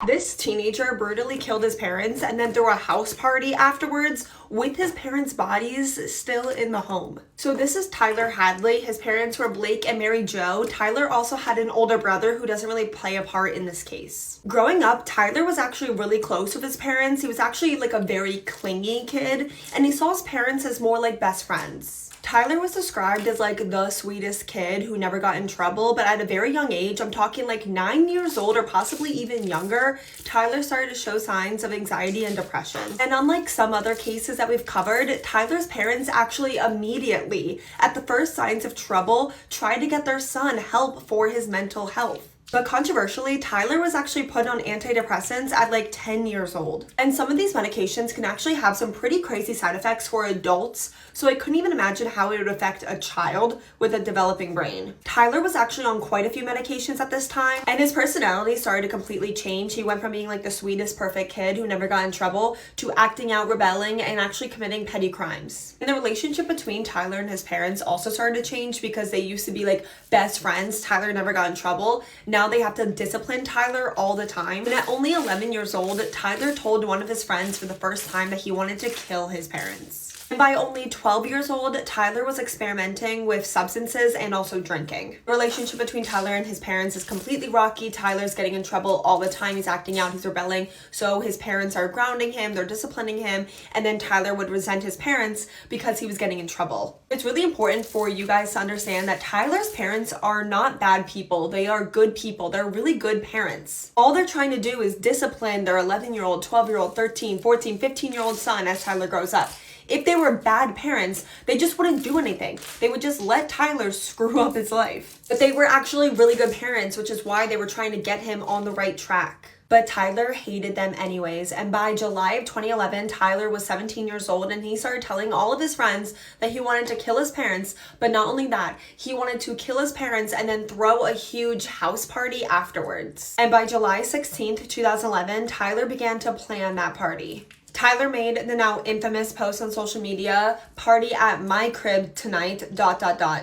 This teenager brutally killed his parents and then threw a house party afterwards with his parents' bodies still in the home. So this is Tyler Hadley. His parents were Blake and Mary Jo. Tyler also had an older brother who doesn't really play a part in this case. Growing up, Tyler was actually really close with his parents. He was actually like a very clingy kid, and he saw his parents as more like best friends. Tyler was described as like the sweetest kid who never got in trouble, but at a very young age, I'm talking like 9 years old or possibly even younger, Tyler started to show signs of anxiety and depression. And unlike some other cases that we've covered, Tyler's parents actually immediately, at the first signs of trouble, tried to get their son help for his mental health. But controversially, Tyler was actually put on antidepressants at like 10 years old. And some of these medications can actually have some pretty crazy side effects for adults, so I couldn't even imagine how it would affect a child with a developing brain. Tyler was actually on quite a few medications at this time, and his personality started to completely change. He went from being like the sweetest, perfect kid who never got in trouble to acting out, rebelling, and actually committing petty crimes. And the relationship between Tyler and his parents also started to change because they used to be like best friends. Tyler never got in trouble. Now they have to discipline Tyler all the time. And at only 11 years old, Tyler told one of his friends for the first time that he wanted to kill his parents. And by only 12 years old, Tyler was experimenting with substances and also drinking. The relationship between Tyler and his parents is completely rocky. Tyler's getting in trouble all the time. He's acting out, he's rebelling. So his parents are grounding him, they're disciplining him, and then Tyler would resent his parents because he was getting in trouble. It's really important for you guys to understand that Tyler's parents are not bad people. They are good people. They're really good parents. All they're trying to do is discipline their 11-year-old, 12-year-old, 13, 14, 15-year-old son as Tyler grows up. If they were bad parents, they just wouldn't do anything. They would just let Tyler screw up his life. But they were actually really good parents, which is why they were trying to get him on the right track. But Tyler hated them anyways, and by July of 2011, Tyler was 17 years old, and he started telling all of his friends that he wanted to kill his parents, but not only that, he wanted to kill his parents and then throw a huge house party afterwards. And by July 16th, 2011, Tyler began to plan that party. Tyler made the now infamous post on social media, "Party at my crib tonight, ...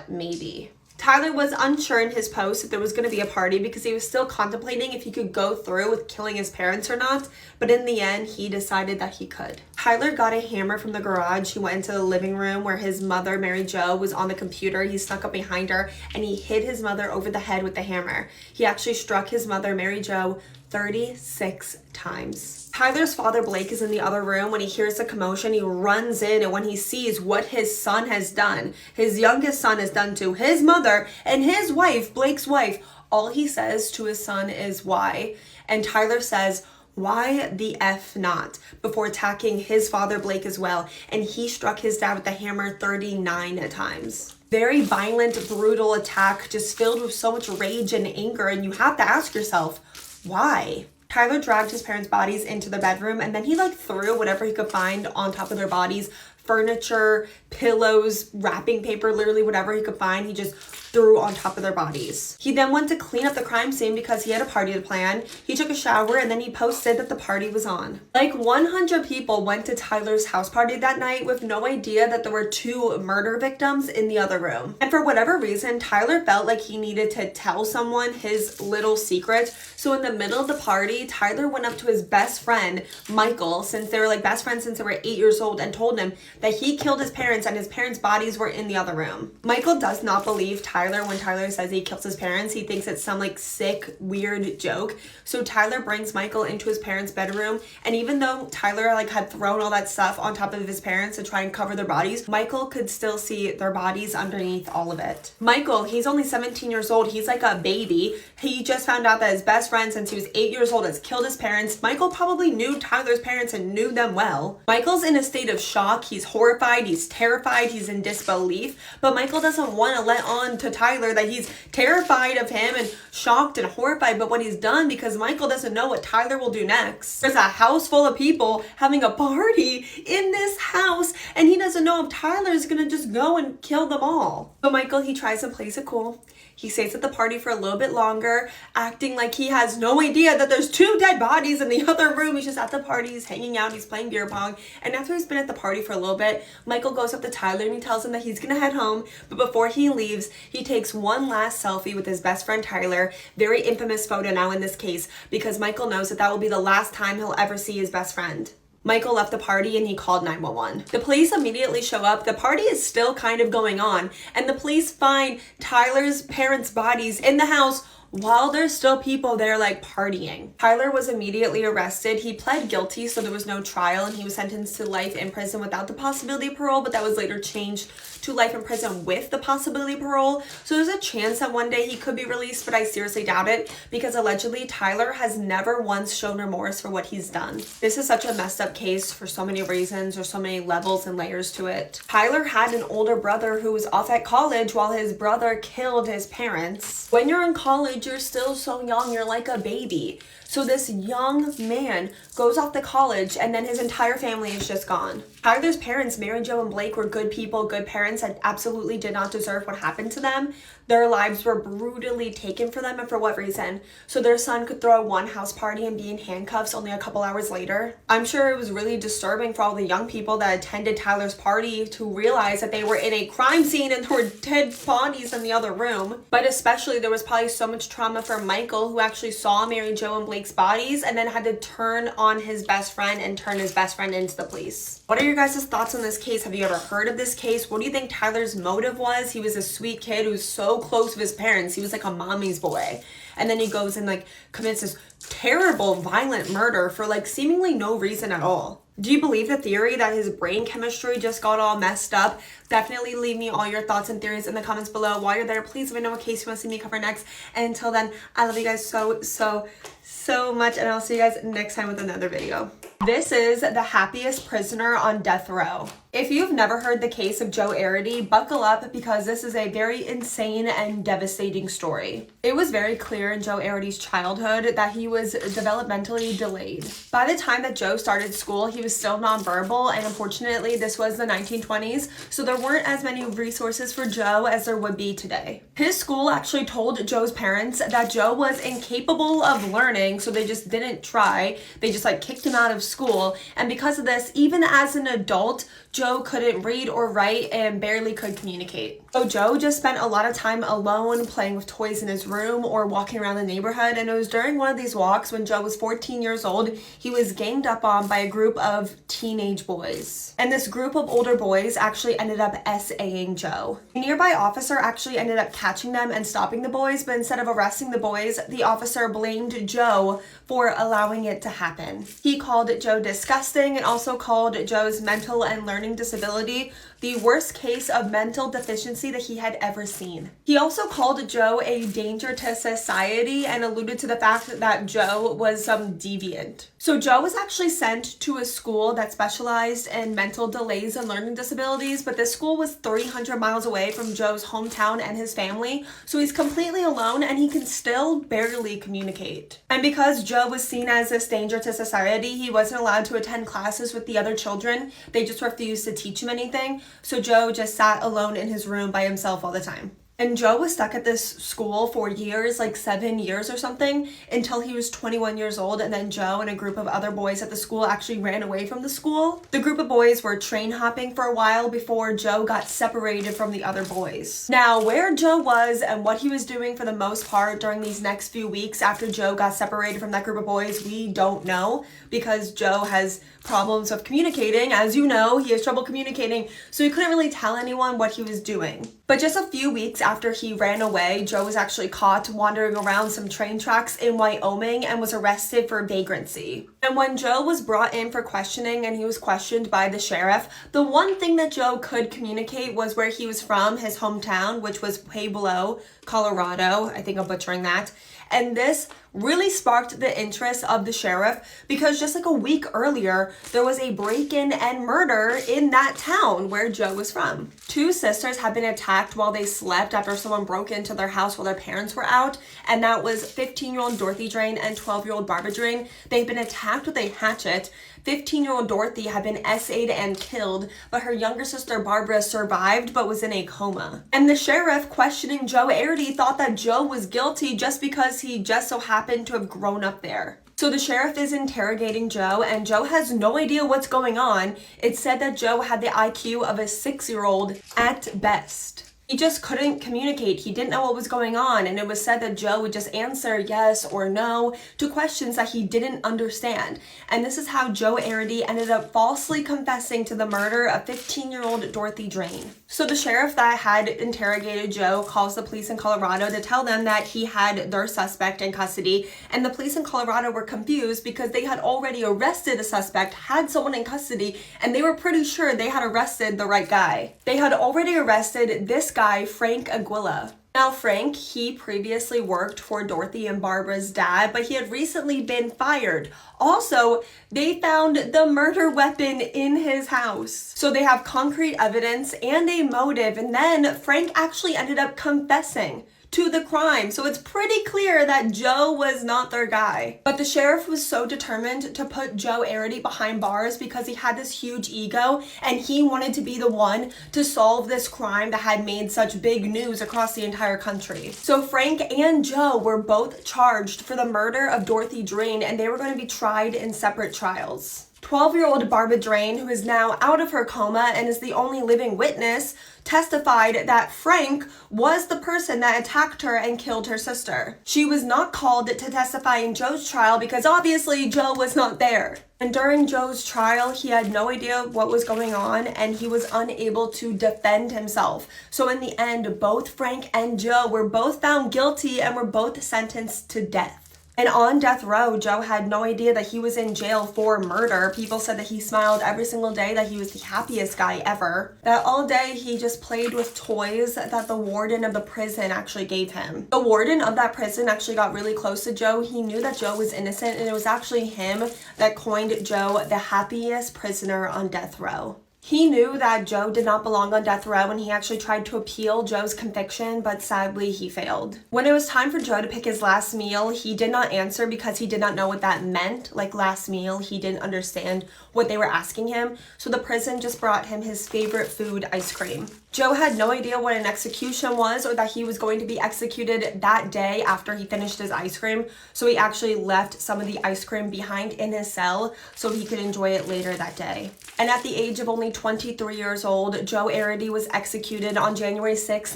maybe." Tyler was unsure in his post if there was going to be a party because he was still contemplating if he could go through with killing his parents or not, but in the end, he decided that he could. Tyler got a hammer from the garage. He went into the living room where his mother, Mary Jo, was on the computer. He snuck up behind her and he hit his mother over the head with the hammer. He actually struck his mother, Mary Jo, 36 times. Tyler's father, Blake, is in the other room. When he hears the commotion, he runs in, and when he sees what his son has done, his youngest son has done to his mother and his wife, Blake's wife, all he says to his son is, "Why?" And Tyler says, "Why the F not?" before attacking his father, Blake, as well. And he struck his dad with the hammer 39 times. Very violent, brutal attack, just filled with so much rage and anger. And you have to ask yourself, why? Tyler dragged his parents' bodies into the bedroom, and then he threw whatever he could find on top of their bodies. Furniture, pillows, wrapping paper, literally whatever he could find, he just threw on top of their bodies. He then went to clean up the crime scene because he had a party to plan. He took a shower and then he posted that the party was on. Like 100 people went to Tyler's house party that night with no idea that there were 2 murder victims in the other room. And for whatever reason, Tyler felt like he needed to tell someone his little secret. So in the middle of the party, Tyler went up to his best friend, Michael, since they were best friends since they were 8 years old, and told him that he killed his parents and his parents' bodies were in the other room. Michael does not believe Tyler when Tyler says he killed his parents. He thinks it's some sick, weird joke. So Tyler brings Michael into his parents' bedroom, and even though Tyler had thrown all that stuff on top of his parents to try and cover their bodies, Michael could still see their bodies underneath all of it. Michael, he's only 17 years old. He's like a baby. He just found out that his best friend since he was 8 years old has killed his parents. Michael probably knew Tyler's parents and knew them well. Michael's in a state of shock. He's horrified, he's terrified, he's in disbelief, but Michael doesn't want to let on to Tyler that he's terrified of him and shocked and horrified by what he's done, because Michael doesn't know what Tyler will do next. There's a house full of people having a party in this house, and he doesn't know if Tyler's gonna just go and kill them all. So Michael, he tries and plays it cool. He stays at the party for a little bit longer, acting like he has no idea that there's 2 dead bodies in the other room. He's just at the party, he's hanging out, he's playing beer pong. And after he's been at the party for a little bit, Michael goes up to Tyler and he tells him that he's gonna head home. But before he leaves, he takes one last selfie with his best friend Tyler. Very infamous photo now in this case because Michael knows that will be the last time he'll ever see his best friend. Michael left the party and he called 911. The police immediately show up. The party is still kind of going on, and the police find Tyler's parents' bodies in the house while there's still people there like partying. Tyler was immediately arrested. He pled guilty, so there was no trial, and he was sentenced to life in prison without the possibility of parole, but that was later changed to life in prison with the possibility of parole. So there's a chance that one day he could be released, but I seriously doubt it because allegedly Tyler has never once shown remorse for what he's done. This is such a messed up case for so many reasons. There's so many levels and layers to it. Tyler had an older brother who was off at college while his brother killed his parents. When you're in college, you're still so young, you're like a baby. So this young man goes off to college and then his entire family is just gone. Tyler's parents, Mary Jo and Blake, were good people, good parents that absolutely did not deserve what happened to them. Their lives were brutally taken from them, and for what reason? So their son could throw a one house party and be in handcuffs only a couple hours later. I'm sure it was really disturbing for all the young people that attended Tyler's party to realize that they were in a crime scene and there were dead bodies in the other room. But especially there was probably so much trauma for Michael, who actually saw Mary Jo and Blake's bodies and then had to turn on his best friend and turn his best friend into the police. What are your guys' thoughts on this case? Have you ever heard of this case? What do you think Tyler's motive was? He was a sweet kid who was so close with his parents. He was like a mommy's boy. And then he goes and like commits this terrible, violent murder for like seemingly no reason at all. Do you believe the theory that his brain chemistry just got all messed up? Definitely leave me all your thoughts and theories in the comments below. While you're there, please let me know what case you want to see me cover next. And until then, I love you guys so much, and I'll see you guys next time with another video. This is the happiest prisoner on death row. If you've never heard the case of Joe Arity, buckle up because this is a very insane and devastating story. It was very clear in Joe Arity's childhood that he was developmentally delayed. By the time that Joe started school, he was still nonverbal, and unfortunately this was the 1920s, so there weren't as many resources for Joe as there would be today. His school actually told Joe's parents that Joe was incapable of learning, so they just didn't try. They just like kicked him out of school, and because of this, even as an adult, Joe couldn't read or write and barely could communicate. So Joe just spent a lot of time alone playing with toys in his room or walking around the neighborhood, and it was during one of these walks when Joe was 14 years old, he was ganged up on by a group of teenage boys. And this group of older boys actually ended up SAing Joe. A nearby officer actually ended up catching them and stopping the boys, but instead of arresting the boys, the officer blamed Joe for allowing it to happen. He called Joe disgusting and also called Joe's mental and learning disability the worst case of mental deficiency that he had ever seen. He also called Joe a danger to society and alluded to the fact that Joe was deviant. So Joe was actually sent to a school that specialized in mental delays and learning disabilities, but this school was 300 miles away from Joe's hometown and his family, so he's completely alone and he can still barely communicate. And because Joe was seen as this danger to society, he wasn't allowed to attend classes with the other children. They just refused to teach him anything. So Joe just sat alone in his room by himself all the time. And Joe was stuck at this school for years, like 7 years or something, until he was 21 years old. And then Joe and a group of other boys at the school actually ran away from the school. The group of boys were train hopping for a while before Joe got separated from the other boys. Now, where Joe was and what he was doing for the most part during these next few weeks after Joe got separated from that group of boys, we don't know, because Joe has problems of communicating. As you know, he has trouble communicating, so he couldn't really tell anyone what he was doing. But just a few weeks after he ran away, Joe was actually caught wandering around some train tracks in Wyoming and was arrested for vagrancy. And when Joe was brought in for questioning and he was questioned by the sheriff, the one thing that Joe could communicate was where he was from, his hometown, which was Pueblo, Colorado. I think I'm butchering that. And this really sparked the interest of the sheriff because just like a week earlier, there was a break-in and murder in that town where Joe was from. 2 sisters had been attacked while they slept after someone broke into their house while their parents were out, and that was 15-year-old Dorothy Drain and 12-year-old Barbara Drain. They'd been attacked with a hatchet. 15-year-old Dorothy had been SA'd and killed, but her younger sister Barbara survived but was in a coma. And the sheriff questioning Joe Arity thought that Joe was guilty just because he just so happened to have grown up there. So the sheriff is interrogating Joe, and Joe has no idea what's going on. It's said that Joe had the IQ of a 6-year-old at best. He just couldn't communicate. He didn't know what was going on, and it was said that Joe would just answer yes or no to questions that he didn't understand. And this is how Joe Arity ended up falsely confessing to the murder of 15-year-old Dorothy Drain. So the sheriff that had interrogated Joe calls the police in Colorado to tell them that he had their suspect in custody, and the police in Colorado were confused because they had already arrested a suspect, had someone in custody, and they were pretty sure they had arrested the right guy. They had already arrested this guy, Frank Aguila. Now, Frank, he previously worked for Dorothy and Barbara's dad, but he had recently been fired. Also, they found the murder weapon in his house. So they have concrete evidence and a motive, and then Frank actually ended up confessing to the crime. So it's pretty clear that Joe was not their guy. But the sheriff was so determined to put Joe Arity behind bars because he had this huge ego and he wanted to be the one to solve this crime that had made such big news across the entire country. So Frank and Joe were both charged for the murder of Dorothy Drain, and they were going to be tried in separate trials. 12-year-old Barbara Drain, who is now out of her coma and is the only living witness, testified that Frank was the person that attacked her and killed her sister. She was not called to testify in Joe's trial because obviously Joe was not there. And during Joe's trial, he had no idea what was going on and he was unable to defend himself. So in the end, both Frank and Joe were both found guilty and were both sentenced to death. And on death row, Joe had no idea that he was in jail for murder. People said that he smiled every single day, that he was the happiest guy ever. That all day he just played with toys that the warden of the prison actually gave him. The warden of that prison actually got really close to Joe. He knew that Joe was innocent, and it was actually him that coined Joe the happiest prisoner on death row. He knew that Joe did not belong on death row, and he actually tried to appeal Joe's conviction, but sadly he failed. When it was time for Joe to pick his last meal, he did not answer because he did not know what that meant. Like last meal, he didn't understand what they were asking him, so the prison just brought him his favorite food, ice cream. Joe had no idea what an execution was or that he was going to be executed that day after he finished his ice cream, so he actually left some of the ice cream behind in his cell so he could enjoy it later that day. And at the age of only 23 years old, Joe Arity was executed on January 6,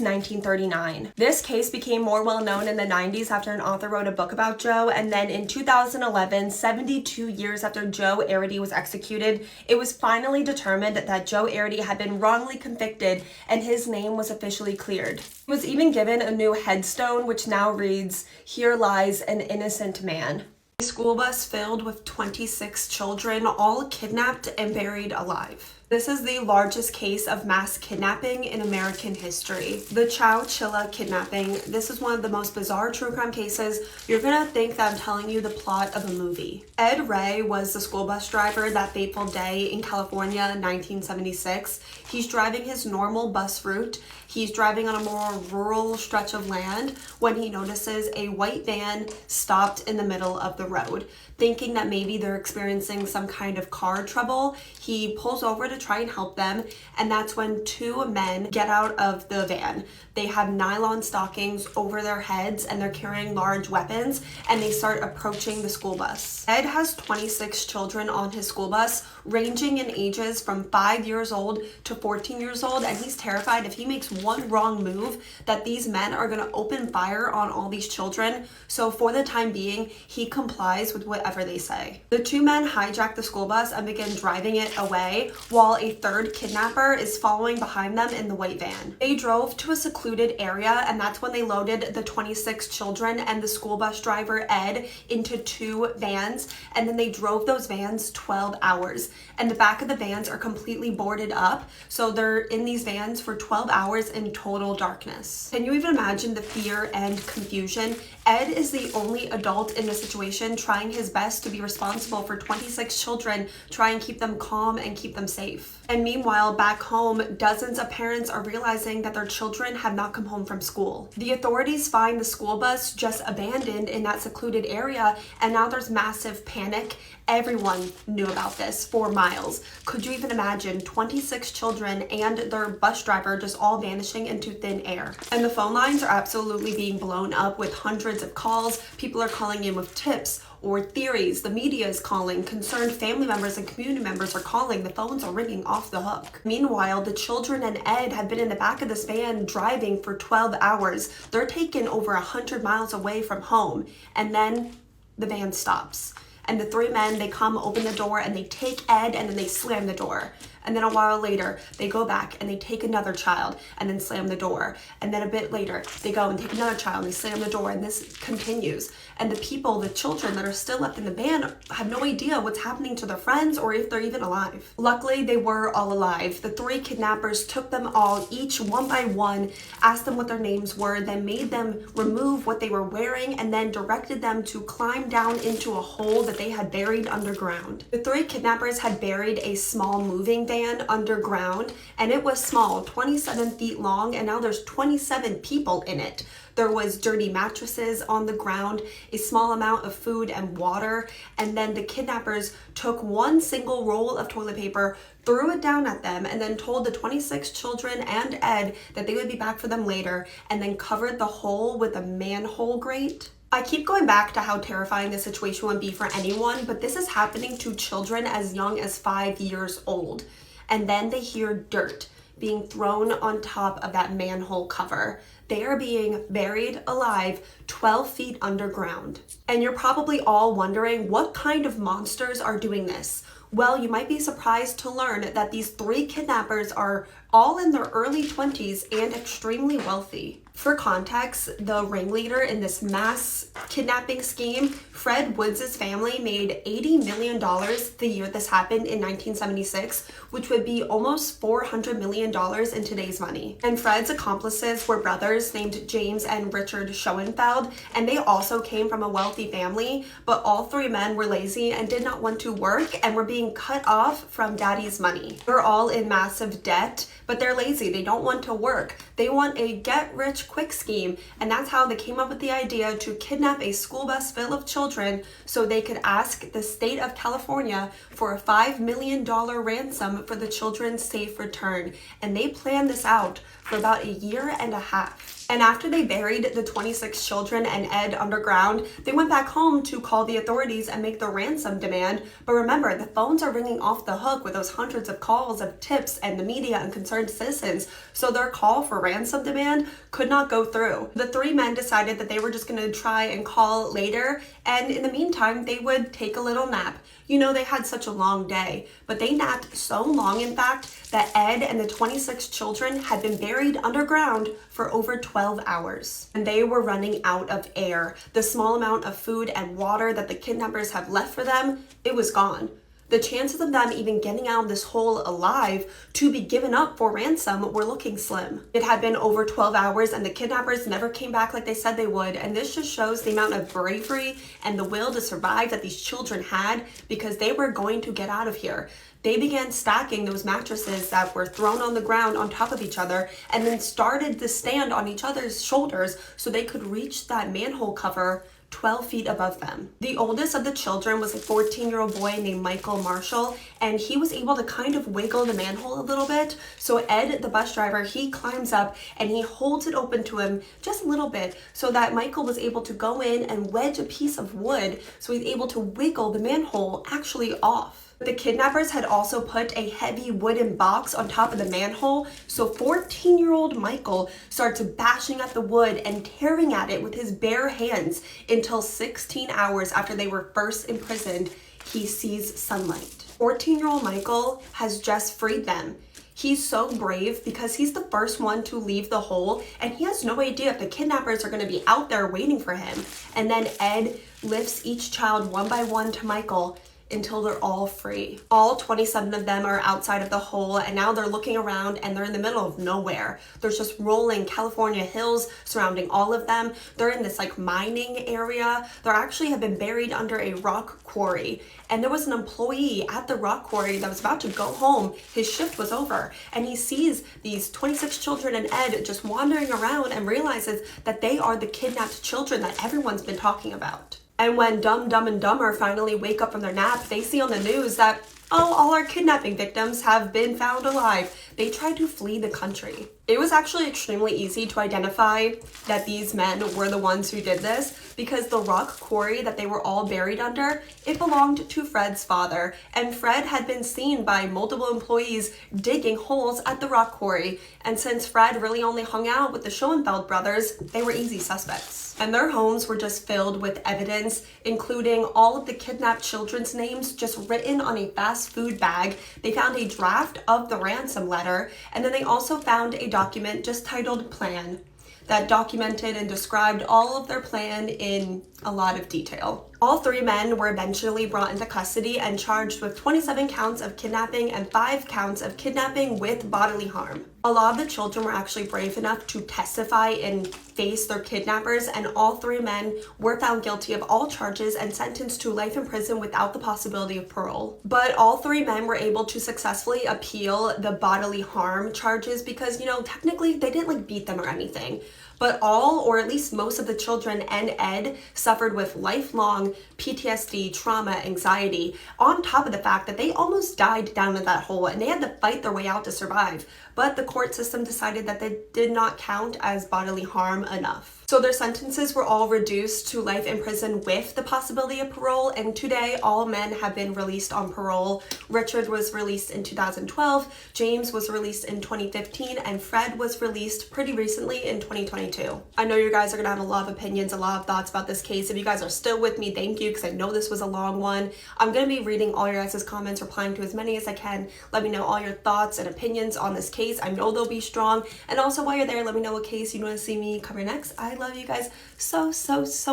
1939. This case became more well known in the 90s after an author wrote a book about Joe, and then in 2011, 72 years after Joe Arity was executed, it was finally determined that Joe Arity had been wrongly convicted and his name was officially cleared. He was even given a new headstone, which now reads, "Here lies an innocent man." A school bus filled with 26 children, all kidnapped and buried alive. This is the largest case of mass kidnapping in American history. The Chowchilla kidnapping. This is one of the most bizarre true crime cases. You're gonna think that I'm telling you the plot of a movie. Ed Ray was the school bus driver that fateful day in California in 1976. He's driving his normal bus route. He's driving on a more rural stretch of land when he notices a white van stopped in the middle of the road. Thinking that maybe they're experiencing some kind of car trouble, he pulls over to try and help them, and that's when two men get out of the van. They have nylon stockings over their heads and they're carrying large weapons, and they start approaching the school bus. Ed has 26 children on his school bus, ranging in ages from 5 years old to 14 years old, and he's terrified if he makes one wrong move that these men are going to open fire on all these children. So for the time being, he complies with whatever they say. The two men hijack the school bus and begin driving it away, while a third kidnapper is following behind them in the white van. They drove to a secluded area, and that's when they loaded the 26 children and the school bus driver Ed into two vans, and then they drove those vans 12 hours. And the back of the vans are completely boarded up, so they're in these vans for 12 hours in total darkness. Can you even imagine the fear and confusion? Ed is the only adult in the situation, trying his best to be responsible for 26 children, try and keep them calm and keep them safe. And meanwhile, back home, dozens of parents are realizing that their children have not come home from school. The authorities find the school bus just abandoned in that secluded area, and now there's massive panic. Everyone knew about this for miles. Could you even imagine 26 children and their bus driver just all vanishing into thin air? And the phone lines are absolutely being blown up with hundreds of calls. People are calling in with tips. or theories. The media is calling, concerned family members and community members are calling. The phones are ringing off the hook. Meanwhile, the children and Ed have been in the back of this van driving for 12 hours. They're taken over 100 miles away from home, and then the van stops. And the three men, they come, open the door, and they take Ed, and then they slam the door. And then a while later, they go back and they take another child and then slam the door. And then a bit later, they go and take another child and they slam the door, and this continues. And the people, the children that are still left in the van, have no idea what's happening to their friends or if they're even alive. Luckily, they were all alive. The three kidnappers took them all, each one by one, asked them what their names were, then made them remove what they were wearing, and then directed them to climb down into a hole that they had buried underground. The three kidnappers had buried a small moving van underground, and it was small, 27 feet long, and now there's 27 people in it. There was dirty mattresses on the ground, a small amount of food and water, and then the kidnappers took one single roll of toilet paper, threw it down at them, and then told the 26 children and Ed that they would be back for them later, and then covered the hole with a manhole grate. I keep going back to how terrifying this situation would be for anyone, but this is happening to children as young as 5 years old. And then they hear dirt being thrown on top of that manhole cover. They are being buried alive 12 feet underground. And you're probably all wondering what kind of monsters are doing this. Well, you might be surprised to learn that these three kidnappers are all in their early 20s and extremely wealthy. For context, the ringleader in this mass kidnapping scheme, Fred Woods' family, made $80 million the year this happened in 1976, which would be almost $400 million in today's money. And Fred's accomplices were brothers named James and Richard Schoenfeld, and they also came from a wealthy family, but all three men were lazy and did not want to work and were being cut off from daddy's money. They're all in massive debt, but they're lazy. They don't want to work. They want a get-rich-quick scheme, and that's how they came up with the idea to kidnap a school bus full of children so they could ask the state of California for a $5 million ransom for the children's safe return. And they planned this out for about a year and a half. And after they buried the 26 children and Ed underground, they went back home to call the authorities and make the ransom demand. But remember, the phones are ringing off the hook with those hundreds of calls of tips and the media and concerned citizens. So their call for ransom demand could not go through. The three men decided that they were just going to try and call later. And in the meantime, they would take a little nap. You know, they had such a long day, but they napped so long, in fact, that Ed and the 26 children had been buried underground for over 12 hours. And they were running out of air. The small amount of food and water that the kidnappers had left for them, it was gone. The chances of them even getting out of this hole alive to be given up for ransom were looking slim. It had been over 12 hours and the kidnappers never came back like they said they would, and this just shows the amount of bravery and the will to survive that these children had, because they were going to get out of here. They began stacking those mattresses that were thrown on the ground on top of each other, and then started to stand on each other's shoulders so they could reach that manhole cover 12 feet above them. The oldest of the children was a 14-year-old boy named Michael Marshall, and he was able to kind of wiggle the manhole a little bit. So Ed, the bus driver, he climbs up and he holds it open to him just a little bit so that Michael was able to go in and wedge a piece of wood so he's able to wiggle the manhole actually off. The kidnappers had also put a heavy wooden box on top of the manhole, so 14-year-old Michael starts bashing at the wood and tearing at it with his bare hands until 16 hours after they were first imprisoned, he sees sunlight. 14-year-old Michael has just freed them. He's so brave because he's the first one to leave the hole, and he has no idea if the kidnappers are going to be out there waiting for him. And then Ed lifts each child one by one to Michael until they're all free. All 27 of them are outside of the hole, and now they're looking around and they're in the middle of nowhere. There's just rolling California hills surrounding all of them. They're in this like mining area. They actually have been buried under a rock quarry. And there was an employee at the rock quarry that was about to go home. His shift was over, and he sees these 26 children and Ed just wandering around and realizes that they are the kidnapped children that everyone's been talking about. And when Dumb and Dumber finally wake up from their nap, they see on the news that, oh, all our kidnapping victims have been found alive. They try to flee the country. It was actually extremely easy to identify that these men were the ones who did this because the rock quarry that they were all buried under, it belonged to Fred's father, and Fred had been seen by multiple employees digging holes at the rock quarry, and since Fred really only hung out with the Schoenfeld brothers, they were easy suspects. And their homes were just filled with evidence, including all of the kidnapped children's names just written on a fast food bag. They found a draft of the ransom letter, and then they also found a document just titled Plan that documented and described all of their plan in a lot of detail. All three men were eventually brought into custody and charged with 27 counts of kidnapping and 5 counts of kidnapping with bodily harm. A lot of the children were actually brave enough to testify and face their kidnappers, and all three men were found guilty of all charges and sentenced to life in prison without the possibility of parole. But all three men were able to successfully appeal the bodily harm charges because, technically they didn't beat them or anything. But all, or at least most of the children and Ed suffered with lifelong PTSD, trauma, anxiety, on top of the fact that they almost died down in that hole and they had to fight their way out to survive. But the court system decided that they did not count as bodily harm enough. So their sentences were all reduced to life in prison with the possibility of parole, and today all men have been released on parole. Richard was released in 2012, James was released in 2015, and Fred was released pretty recently in 2022. I know you guys are gonna have a lot of opinions, a lot of thoughts about this case. If you guys are still with me, thank you, because I know this was a long one. I'm gonna be reading all your guys' comments, replying to as many as I can. Let me know all your thoughts and opinions on this case. I know they'll be strong. And also while you're there, let me know what case you want to see me cover next. I love you guys so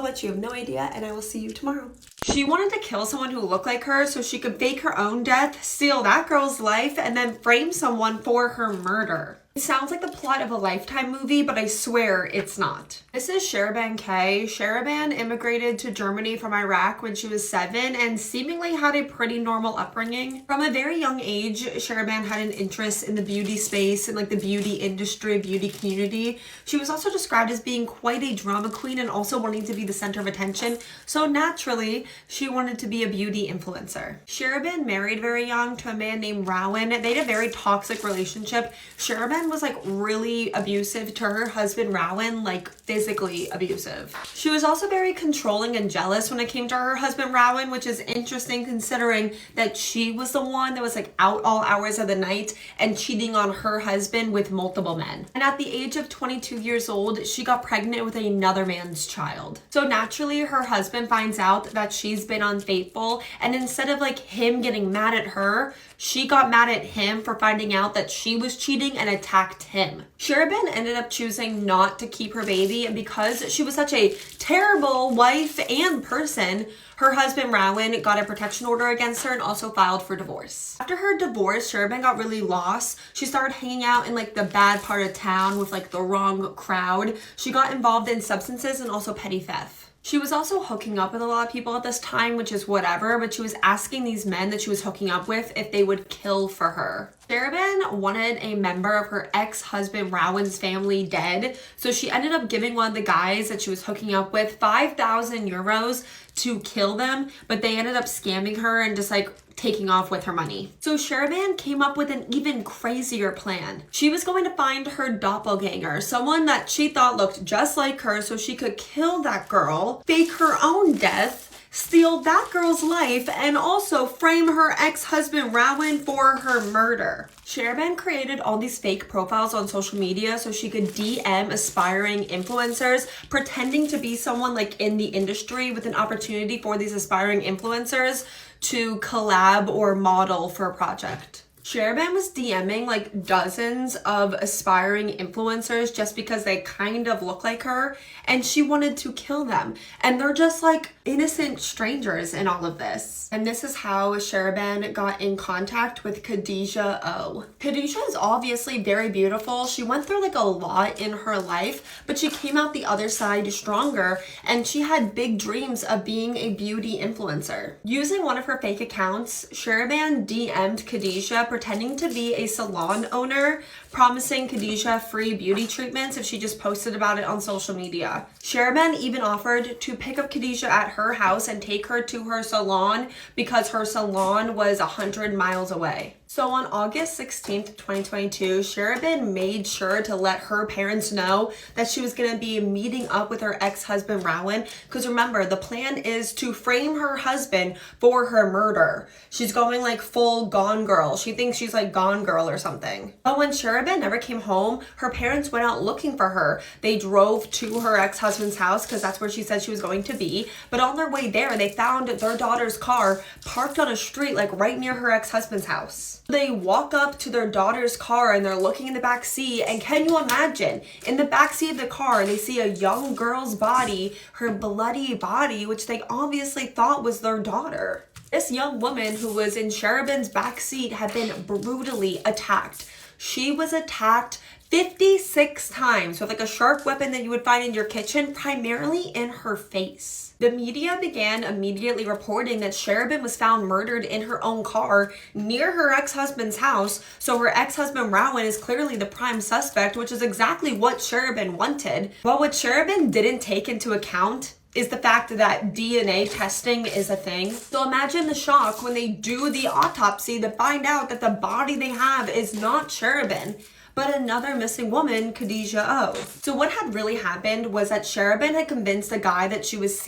much. You have no idea, and I will see you tomorrow. She wanted to kill someone who looked like her so she could fake her own death, steal that girl's life, and then frame someone for her murder. It sounds like the plot of a Lifetime movie, but I swear it's not. This is Sheriban K. Sheriban immigrated to Germany from Iraq when she was 7 and seemingly had a pretty normal upbringing. From a very young age, Sheriban had an interest in the beauty space and the beauty industry, beauty community. She was also described as being quite a drama queen and also wanting to be the center of attention. So naturally, she wanted to be a beauty influencer. Sheriban married very young to a man named Rowan. They had a very toxic relationship. Sheriban was really abusive to her husband Rowan, physically abusive. She was also very controlling and jealous when it came to her husband Rowan, which is interesting considering that she was the one that was out all hours of the night and cheating on her husband with multiple men. And at the age of 22 years old, she got pregnant with another man's child. So naturally, her husband finds out that she's been unfaithful, and instead of him getting mad at her, she got mad at him for finding out that she was cheating and attacked him. Sheriban ended up choosing not to keep her baby, and because she was such a terrible wife and person, her husband Rowan got a protection order against her and also filed for divorce. After her divorce, Sheriban got really lost. She started hanging out in the bad part of town with the wrong crowd. She got involved in substances and also petty theft. She was also hooking up with a lot of people at this time, which is whatever, but she was asking these men that she was hooking up with if they would kill for her. Sheriban wanted a member of her ex-husband Rowan's family dead, so she ended up giving one of the guys that she was hooking up with 5,000 euros to kill them, but they ended up scamming her and just taking off with her money. So Sheriban came up with an even crazier plan. She was going to find her doppelganger, someone that she thought looked just like her, so she could kill that girl, fake her own death, steal that girl's life, and also frame her ex-husband Rowan for her murder. Sheriban created all these fake profiles on social media so she could DM aspiring influencers, pretending to be someone in the industry with an opportunity for these aspiring influencers to collab or model for a project. Sheriban was DMing dozens of aspiring influencers just because they kind of look like her, and she wanted to kill them. And they're just innocent strangers in all of this. And this is how Sheriban got in contact with Khadijah O. Khadijah is obviously very beautiful. She went through a lot in her life, but she came out the other side stronger, and she had big dreams of being a beauty influencer. Using one of her fake accounts, Sheriban DM'd Khadijah pretending to be a salon owner, promising Khadijah free beauty treatments if she just posted about it on social media. Sheriban even offered to pick up Khadijah at her house and take her to her salon because her salon was 100 miles away. So on August 16th, 2022, Sherabin made sure to let her parents know that she was going to be meeting up with her ex-husband Rowan. Because remember, the plan is to frame her husband for her murder. She's going like full Gone Girl. She thinks she's like Gone Girl or something. But when Sherabin never came home, her parents went out looking for her. They drove to her ex-husband's house because that's where she said she was going to be. But on their way there, they found their daughter's car parked on a street like right near her ex-husband's house. They walk up to their daughter's car and they're looking in the back seat, and can you imagine, in the back seat of the car they see a young girl's body, her bloody body, which they obviously thought was their daughter. This young woman who was in Sherabin's back seat had been brutally attacked. She was attacked 56 times with like a sharp weapon that you would find in your kitchen, primarily in her face. The media began immediately reporting that Sherabin was found murdered in her own car near her ex-husband's house, so her ex-husband Rowan is clearly the prime suspect, which is exactly what Sherabin wanted. But what Sherabin didn't take into account is the fact that DNA testing is a thing. So imagine the shock when they do the autopsy to find out that the body they have is not Sherabin, but another missing woman, Khadijah O. So what had really happened was that Sherabin had convinced a guy that she was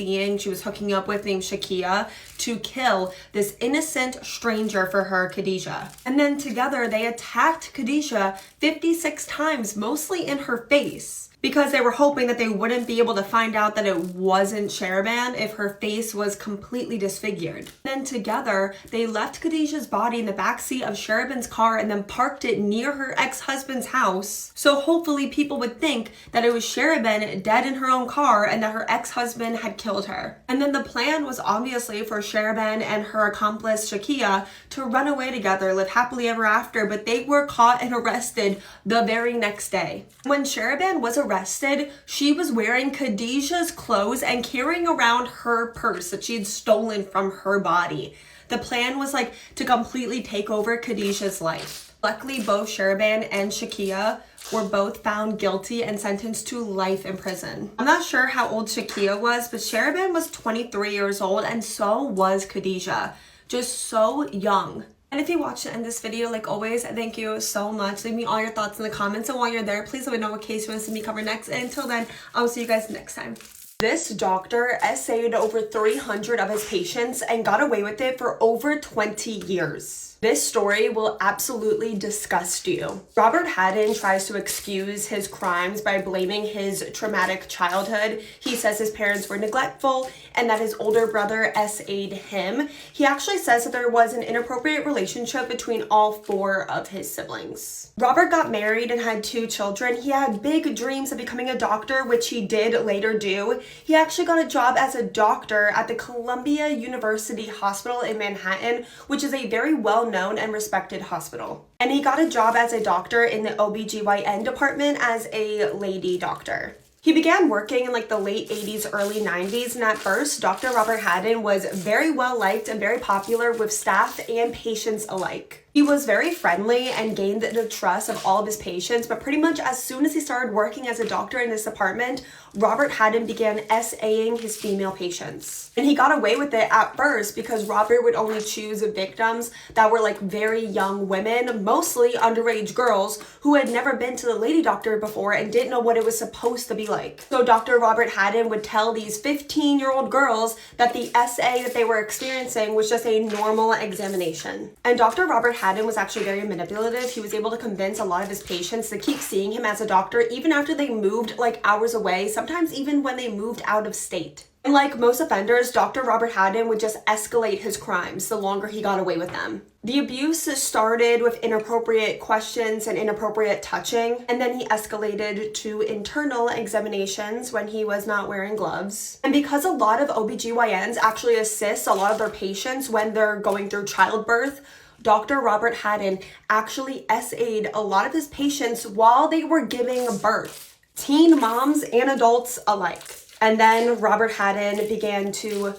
hooking up with named Shakia, to kill this innocent stranger for her, Khadijah. And then together they attacked Khadijah 56 times, mostly in her face, because they were hoping that they wouldn't be able to find out that it wasn't Sherabin if her face was completely disfigured. Then together, they left Khadijah's body in the backseat of Sherabin's car and then parked it near her ex-husband's house. So hopefully people would think that it was Sherabin dead in her own car and that her ex-husband had killed her. And then the plan was obviously for Sherabin and her accomplice Shakia to run away together, live happily ever after, but they were caught and arrested the very next day. When Sherabin was arrested, she was wearing Khadijah's clothes and carrying around her purse that she had stolen from her body. The plan was like to completely take over Khadijah's life. Luckily, both Sherabin and Shakia were both found guilty and sentenced to life in prison. I'm not sure how old Shakia was, but Sherabin was 23 years old and so was Khadijah. Just so young. And if you watched the end of this video, like always, thank you so much. Leave me all your thoughts in the comments. And while you're there, please let me know what case you want to see me cover next. And until then, I will see you guys next time. This doctor essayed over 300 of his patients and got away with it for over 20 years. This story will absolutely disgust you. Robert Haddon tries to excuse his crimes by blaming his traumatic childhood. He says his parents were neglectful and that his older brother SA'd him. He actually says that there was an inappropriate relationship between all 4 of his siblings. Robert got married and had 2 children. He had big dreams of becoming a doctor, which he did later do. He actually got a job as a doctor at the Columbia University Hospital in Manhattan, which is a very well-known and respected hospital. And he got a job as a doctor in the OBGYN department as a lady doctor. He began working in like the late 80s, early 90s, and at first, Dr. Robert Haddon was very well liked and very popular with staff and patients alike. He was very friendly and gained the trust of all of his patients, but pretty much as soon as he started working as a doctor in this department, Robert Haddon began SAing his female patients. And he got away with it at first because Robert would only choose victims that were like very young women, mostly underage girls who had never been to the lady doctor before and didn't know what it was supposed to be like. So Dr. Robert Haddon would tell these 15-year-old girls that the SA that they were experiencing was just a normal examination. And Dr. Robert Haddon was actually very manipulative. He was able to convince a lot of his patients to keep seeing him as a doctor even after they moved like hours away, sometimes even when they moved out of state. And like most offenders, Dr. Robert Haddon would just escalate his crimes the longer he got away with them. The abuse started with inappropriate questions and inappropriate touching, and then he escalated to internal examinations when he was not wearing gloves. And because a lot of OBGYNs actually assist a lot of their patients when they're going through childbirth, Dr. Robert Haddon actually SA'd a lot of his patients while they were giving birth, teen moms and adults alike. And then Robert Haddon began to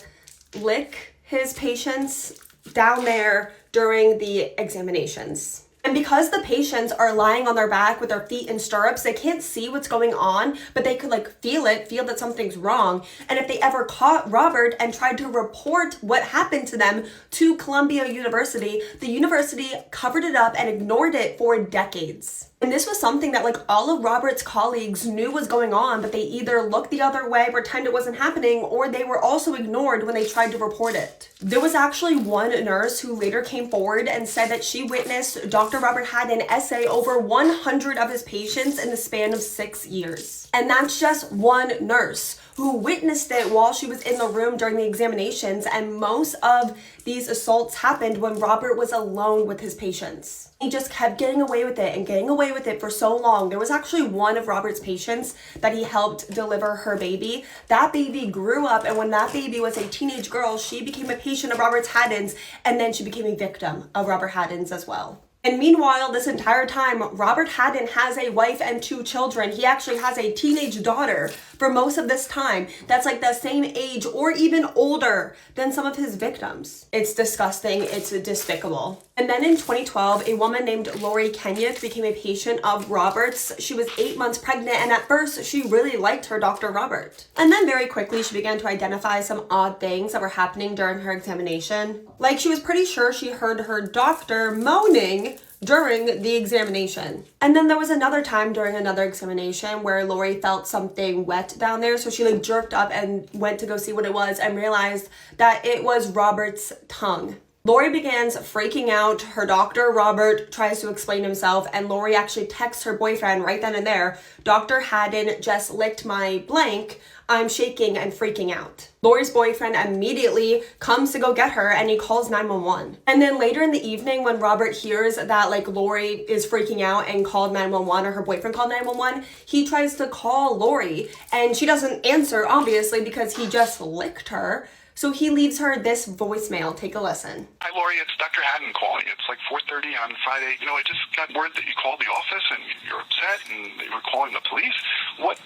lick his patients down there during the examinations. And because the patients are lying on their back with their feet in stirrups, they can't see what's going on, but they could like feel that something's wrong. And if they ever caught Robert and tried to report what happened to them to Columbia University, the university covered it up and ignored it for decades. And this was something that like all of Robert's colleagues knew was going on, but they either looked the other way, pretend it wasn't happening, or they were also ignored when they tried to report it. There was actually one nurse who later came forward and said that she witnessed Dr. Robert Haddon essay over 100 of his patients in the span of 6 years. And that's just one nurse who witnessed it while she was in the room during the examinations, and most of these assaults happened when Robert was alone with his patients. He just kept getting away with it and getting away with it for so long. There was actually one of Robert's patients that he helped deliver her baby. That baby grew up, and when that baby was a teenage girl, she became a patient of Robert Haddon's, and then she became a victim of Robert Haddon's as well. And meanwhile, this entire time, Robert Haddon has a wife and 2 children. He actually has a teenage daughter for most of this time that's like the same age or even older than some of his victims. It's disgusting. It's despicable. And then in 2012, a woman named Lori Kenyuk became a patient of Robert's. She was 8 months pregnant, and at first, she really liked her Dr. Robert. And then very quickly, she began to identify some odd things that were happening during her examination. Like she was pretty sure she heard her doctor moaning during the examination. And then there was another time during another examination where Lori felt something wet down there, so she like jerked up and went to go see what it was and realized that it was Robert's tongue. Lori begins freaking out. Her doctor, Robert, tries to explain himself, and Lori actually texts her boyfriend right then and there, "Dr. Haddon just licked my blank. I'm shaking and freaking out." Lori's boyfriend immediately comes to go get her, and he calls 911. And then later in the evening, when Robert hears that like Lori is freaking out and called 911, or her boyfriend called 911, he tries to call Lori, and she doesn't answer, obviously, because he just licked her. So he leaves her this voicemail. Take a listen. "Hi, Lori, it's Dr. Haddon calling. It's like 4:30 on Friday. I just got word that you called the office and you're upset and you were calling the police. What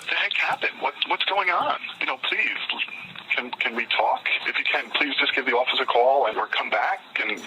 the heck happened? What's going on? Please, can we talk? If you can, please just give the office a call or come back and,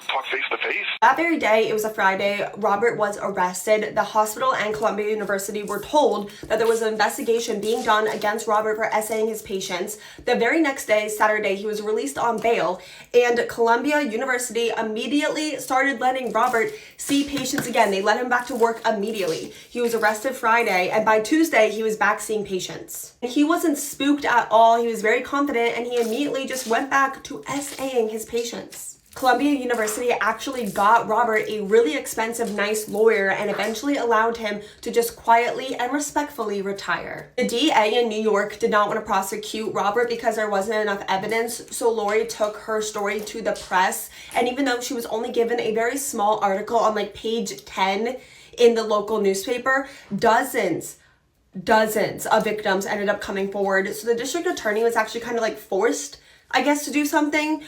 talk face to face." That very day, it was a Friday, Robert was arrested. The hospital and Columbia University were told that there was an investigation being done against Robert for essaying his patients. The very next day, Saturday, he was released on bail, and Columbia University immediately started letting Robert see patients again. They let him back to work immediately. He was arrested Friday, and by Tuesday, he was back seeing patients. He wasn't spooked at all. He was very confident, and he immediately just went back to essaying his patients. Columbia University actually got Robert a really expensive, nice lawyer and eventually allowed him to just quietly and respectfully retire. The DA in New York did not want to prosecute Robert because there wasn't enough evidence, so Lori took her story to the press, and even though she was only given a very small article on like page 10 in the local newspaper, dozens of victims ended up coming forward. So the district attorney was actually kind of like forced, I guess, to do something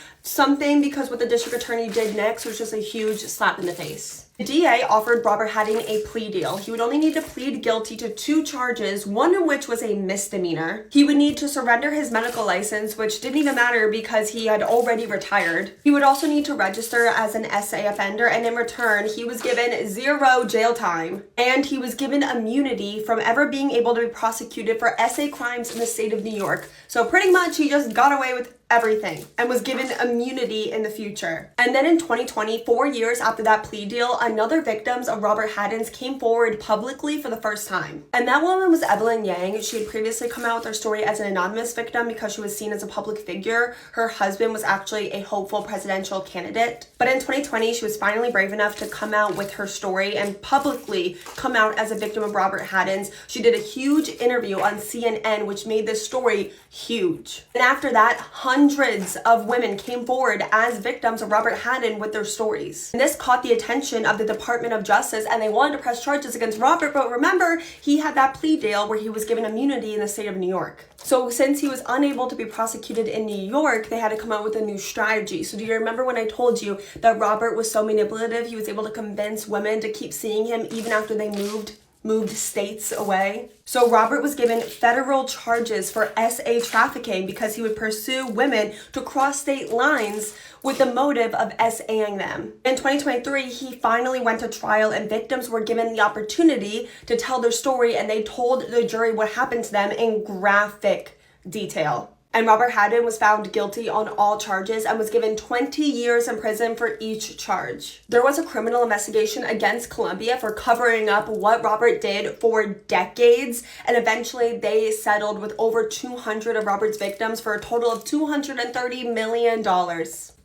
because what the district attorney did next was just a huge slap in the face. The DA offered Robert Haddon a plea deal. He would only need to plead guilty to 2 charges, one of which was a misdemeanor. He would need to surrender his medical license, which didn't even matter because he had already retired. He would also need to register as an SA offender, and in return, he was given 0 jail time, and he was given immunity from ever being able to be prosecuted for SA crimes in the state of New York. So pretty much he just got away with everything and was given immunity in the future. And then in 2020, 4 years after that plea deal, another victims of Robert Haddon's came forward publicly for the first time. And that woman was Evelyn Yang. She had previously come out with her story as an anonymous victim because she was seen as a public figure. Her husband was actually a hopeful presidential candidate. But in 2020, she was finally brave enough to come out with her story and publicly come out as a victim of Robert Haddon's. She did a huge interview on CNN, which made this story huge. And after that, hundreds of women came forward as victims of Robert Haddon with their stories. And this caught the attention of the Department of Justice, and they wanted to press charges against Robert, but remember, he had that plea deal where he was given immunity in the state of New York. So since he was unable to be prosecuted in New York, they had to come out with a new strategy. So do you remember when I told you that Robert was so manipulative, he was able to convince women to keep seeing him even after they moved moved states away. So Robert was given federal charges for SA trafficking because he would pursue women to cross state lines with the motive of SAing them. In 2023, he finally went to trial and victims were given the opportunity to tell their story, and they told the jury what happened to them in graphic detail. And Robert Haddon was found guilty on all charges and was given 20 years in prison for each charge. There was a criminal investigation against Colombia for covering up what Robert did for decades, and eventually they settled with over 200 of Robert's victims for a total of $230 million.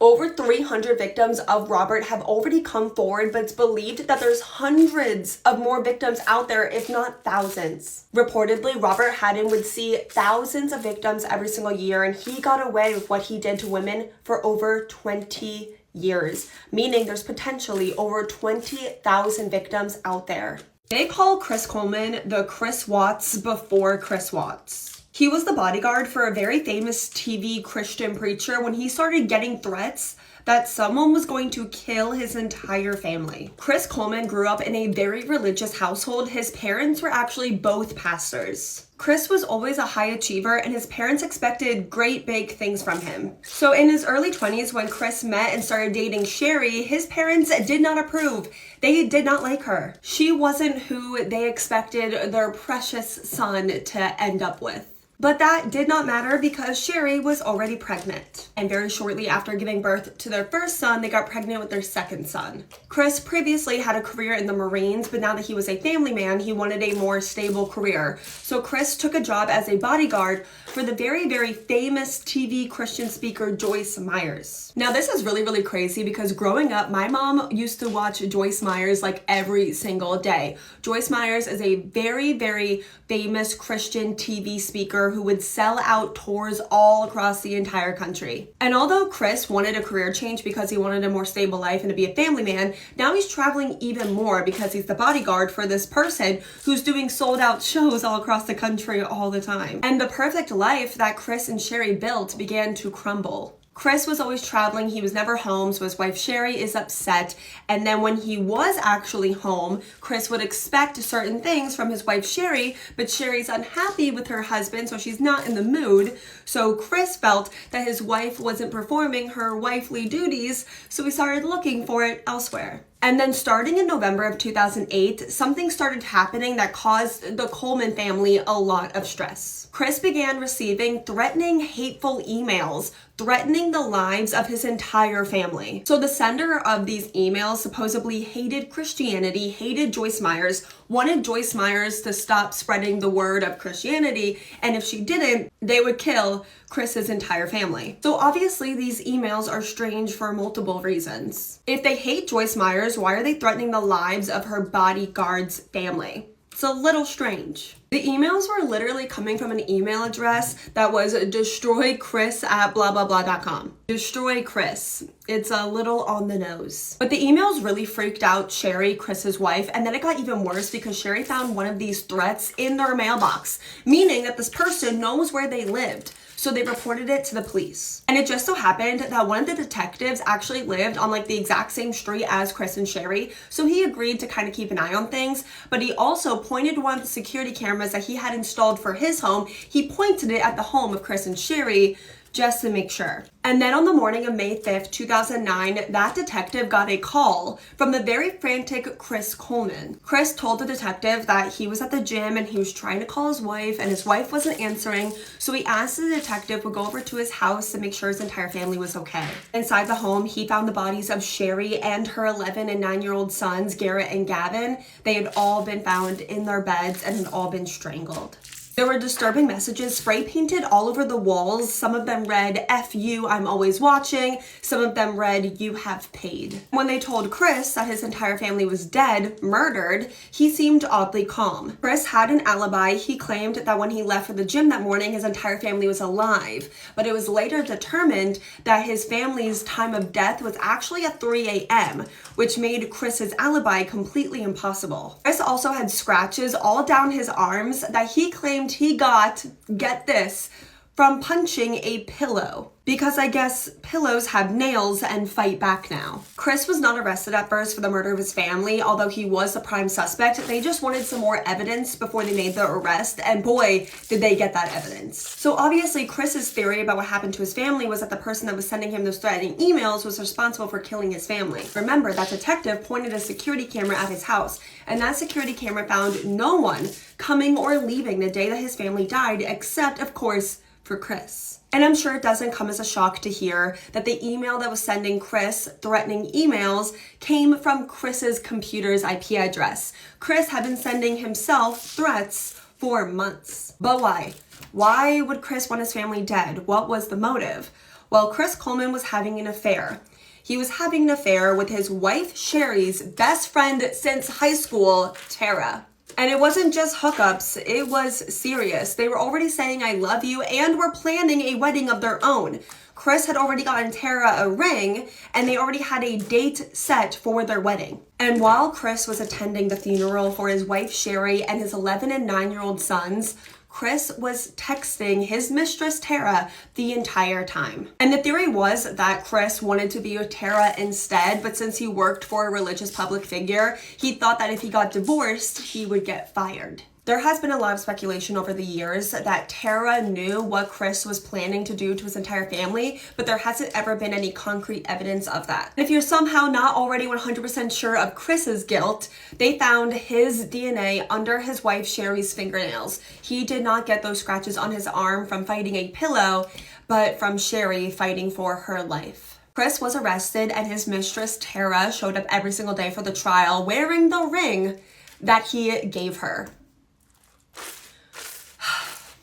Over 300 victims of Robert have already come forward, but it's believed that there's hundreds of more victims out there, if not thousands. Reportedly, Robert Haddon would see thousands of victims every single year, and he got away with what he did to women for over 20 years, meaning there's potentially over 20,000 victims out there. They call Chris Coleman the Chris Watts before Chris Watts. He was the bodyguard for a very famous TV Christian preacher when he started getting threats that someone was going to kill his entire family. Chris Coleman grew up in a very religious household. His parents were actually both pastors. Chris was always a high achiever, and his parents expected great big things from him. So in his early 20s, when Chris met and started dating Sherry, his parents did not approve. They did not like her. She wasn't who they expected their precious son to end up with. But that did not matter because Sherry was already pregnant. And very shortly after giving birth to their first son, they got pregnant with their second son. Chris previously had a career in the Marines, but now that he was a family man, he wanted a more stable career. So Chris took a job as a bodyguard for the very, very famous TV Christian speaker Joyce Myers. Now this is really, really crazy because growing up, my mom used to watch Joyce Myers like every single day. Joyce Myers is a very, very famous Christian TV speaker who would sell out tours all across the entire country. And although Chris wanted a career change because he wanted a more stable life and to be a family man, now he's traveling even more because he's the bodyguard for this person who's doing sold out shows all across the country all the time. And the perfect life that Chris and Sherry built began to crumble. Chris was always traveling, he was never home, so his wife Sherry is upset. And then when he was actually home, Chris would expect certain things from his wife Sherry, but Sherry's unhappy with her husband, so she's not in the mood. So Chris felt that his wife wasn't performing her wifely duties, so he started looking for it elsewhere. And then starting in November of 2008, something started happening that caused the Coleman family a lot of stress. Chris began receiving threatening, hateful emails threatening the lives of his entire family. So the sender of these emails supposedly hated Christianity, hated Joyce Myers, wanted Joyce Myers to stop spreading the word of Christianity, and if she didn't, they would kill Chris's entire family. So obviously these emails are strange for multiple reasons. If they hate Joyce Myers, why are they threatening the lives of her bodyguard's family? It's a little strange. The emails were literally coming from an email address that was destroychris@blah-blah-blah.com. Destroy Chris. It's a little on the nose. But the emails really freaked out Sherry, Chris's wife, and then it got even worse because Sherry found one of these threats in their mailbox, meaning that this person knows where they lived. So they reported it to the police. And it just so happened that one of the detectives actually lived on like the exact same street as Chris and Sherry. So he agreed to kind of keep an eye on things, but he also pointed one of the security cameras that he had installed for his home. He pointed it at the home of Chris and Sherry just to make sure. And then on the morning of May 5th, 2009, that detective got a call from the very frantic Chris Coleman. Chris told the detective that he was at the gym and he was trying to call his wife and his wife wasn't answering. So he asked the detective to go over to his house to make sure his entire family was okay. Inside the home, he found the bodies of Sherry and her 11 and 9-year-old sons, Garrett and Gavin. They had all been found in their beds and had all been strangled. There were disturbing messages spray painted all over the walls. Some of them read, "F you, I'm always watching." Some of them read, "You have paid." When they told Chris that his entire family was dead, murdered, he seemed oddly calm. Chris had an alibi. He claimed that when he left for the gym that morning, his entire family was alive. But it was later determined that his family's time of death was actually at 3 a.m., which made Chris's alibi completely impossible. Chris also had scratches all down his arms that he claimed he got, get this, from punching a pillow, because I guess pillows have nails and fight back now. Chris was not arrested at first for the murder of his family, although he was the prime suspect. They just wanted some more evidence before they made the arrest, and boy, did they get that evidence. So obviously, Chris's theory about what happened to his family was that the person that was sending him those threatening emails was responsible for killing his family. Remember, that detective pointed a security camera at his house, and that security camera found no one coming or leaving the day that his family died, except, of course, for Chris. And I'm sure it doesn't come as a shock to hear that the email that was sending Chris threatening emails came from Chris's computer's IP address. Chris had been sending himself threats for months. But why? Why would Chris want his family dead? What was the motive? Well, Chris Coleman was having an affair. He was having an affair with his wife Sherry's best friend since high school, Tara. And it wasn't just hookups, it was serious. They were already saying I love you and were planning a wedding of their own. Chris had already gotten Tara a ring and they already had a date set for their wedding. And while Chris was attending the funeral for his wife Sherry and his 11 and 9-year-old sons, Chris was texting his mistress Tara the entire time. And the theory was that Chris wanted to be with Tara instead, but since he worked for a religious public figure, he thought that if he got divorced, he would get fired. There has been a lot of speculation over the years that Tara knew what Chris was planning to do to his entire family, but there hasn't ever been any concrete evidence of that. And if you're somehow not already 100% sure of Chris's guilt, they found his DNA under his wife Sherry's fingernails. He did not get those scratches on his arm from fighting a pillow, but from Sherry fighting for her life. Chris was arrested and his mistress Tara showed up every single day for the trial wearing the ring that he gave her.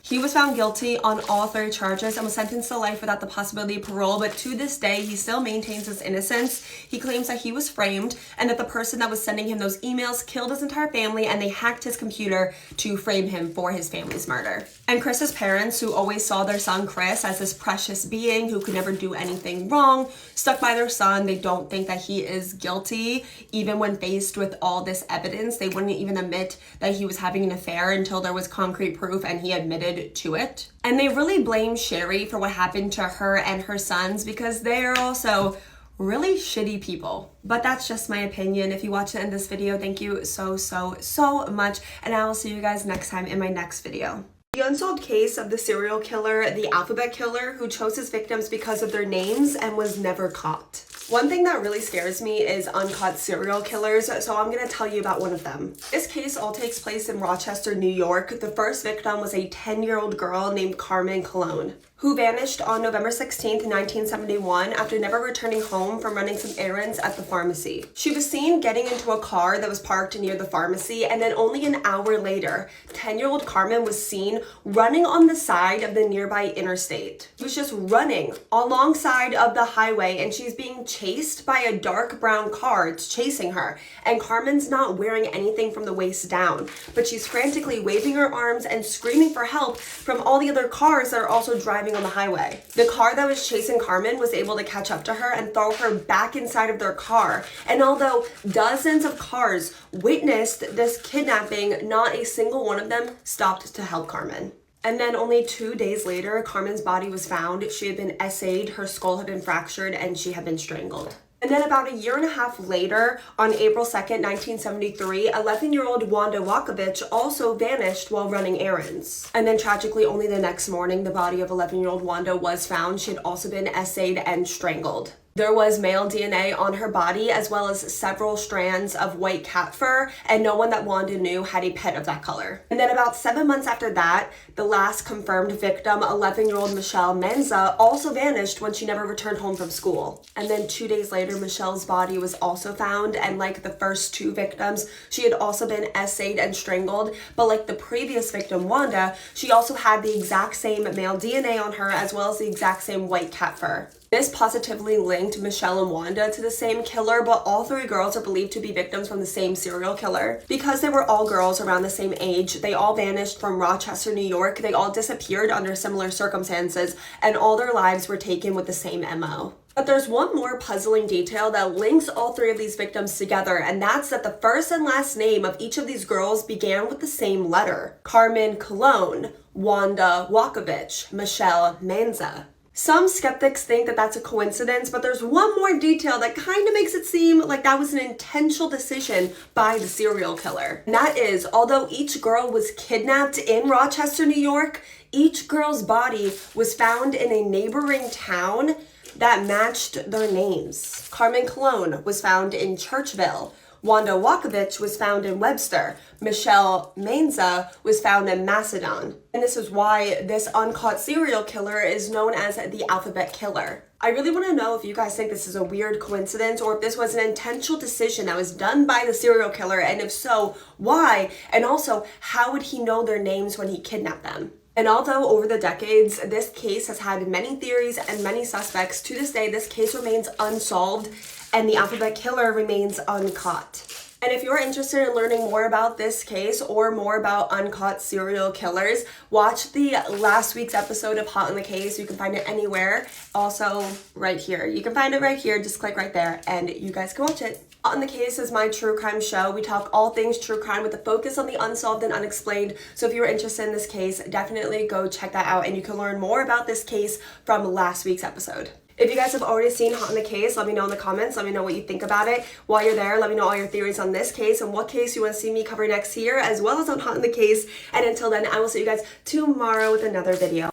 He was found guilty on all 3 charges and was sentenced to life without the possibility of parole, but to this day, he still maintains his innocence. He claims that he was framed and that the person that was sending him those emails killed his entire family and they hacked his computer to frame him for his family's murder. And Chris's parents, who always saw their son Chris as this precious being who could never do anything wrong, stuck by their son. They don't think that he is guilty. Even when faced with all this evidence, they wouldn't even admit that he was having an affair until there was concrete proof and he admitted to it. And they really blame Sherry for what happened to her and her sons because they are also really shitty people. But that's just my opinion. If you watched it in this video, thank you so much. And I will see you guys next time in my next video. The unsolved case of the serial killer, the alphabet killer, who chose his victims because of their names and was never caught. One thing that really scares me is uncaught serial killers, so I'm going to tell you about one of them. This case all takes place in Rochester, New York. The first victim was a 10-year-old girl named Carmen Colon, who vanished on November 16th, 1971 after never returning home from running some errands at the pharmacy. She was seen getting into a car that was parked near the pharmacy, and then only an hour later, 10-year-old Carmen was seen running on the side of the nearby interstate. She was just running alongside of the highway, and she's being chased by a dark brown car. It's chasing her, and Carmen's not wearing anything from the waist down, but she's frantically waving her arms and screaming for help from all the other cars that are also driving on the highway. The car that was chasing Carmen was able to catch up to her and throw her back inside of their car. And although dozens of cars witnessed this kidnapping, not a single one of them stopped to help Carmen. And then only 2 days later, Carmen's body was found. She had been essayed, her skull had been fractured, and she had been strangled. And then about a year and a half later, on April 2nd, 1973, 11-year-old Wanda Wakovich also vanished while running errands. And then tragically, only the next morning, the body of 11-year-old Wanda was found. She had also been essayed and strangled. There was male DNA on her body as well as several strands of white cat fur, and no one that Wanda knew had a pet of that color. And then about 7 months after that, the last confirmed victim, 11-year-old Michelle Menza, also vanished when she never returned home from school. And then 2 days later, Michelle's body was also found, and like the first 2 victims, she had also been essayed and strangled, but like the previous victim, Wanda, she also had the exact same male DNA on her as well as the exact same white cat fur. This positively linked Michelle and Wanda to the same killer, but all 3 girls are believed to be victims from the same serial killer. Because they were all girls around the same age, they all vanished from Rochester, New York, they all disappeared under similar circumstances, and all their lives were taken with the same MO. But there's one more puzzling detail that links all 3 of these victims together, and that's that the first and last name of each of these girls began with the same letter. Carmen Colon, Wanda Wakovich, Michelle Manza. Some skeptics think that that's a coincidence, but there's one more detail that kind of makes it seem like that was an intentional decision by the serial killer. And that is, although each girl was kidnapped in Rochester, New York, each girl's body was found in a neighboring town that matched their names. Carmen Colon was found in Churchville. Wanda Wakovich was found in Webster. Michelle Manza was found in Macedon. And this is why this uncaught serial killer is known as the Alphabet Killer. I really want to know if you guys think this is a weird coincidence or if this was an intentional decision that was done by the serial killer, and if so, why? And also, how would he know their names when he kidnapped them? And although over the decades, this case has had many theories and many suspects, to this day, this case remains unsolved and the Alphabet Killer remains uncaught. And if you're interested in learning more about this case or more about uncaught serial killers, watch the last week's episode of Hot on the Case. You can find it anywhere. Also, right here. You can find it right here. Just click right there and you guys can watch it. Hot on the Case is my true crime show. We talk all things true crime with a focus on the unsolved and unexplained. So if you're interested in this case, definitely go check that out and you can learn more about this case from last week's episode. If you guys have already seen Hot on the Case, let me know in the comments. Let me know what you think about it. While you're there, let me know all your theories on this case and what case you want to see me cover next here, as well as on Hot on the Case. And until then, I will see you guys tomorrow with another video.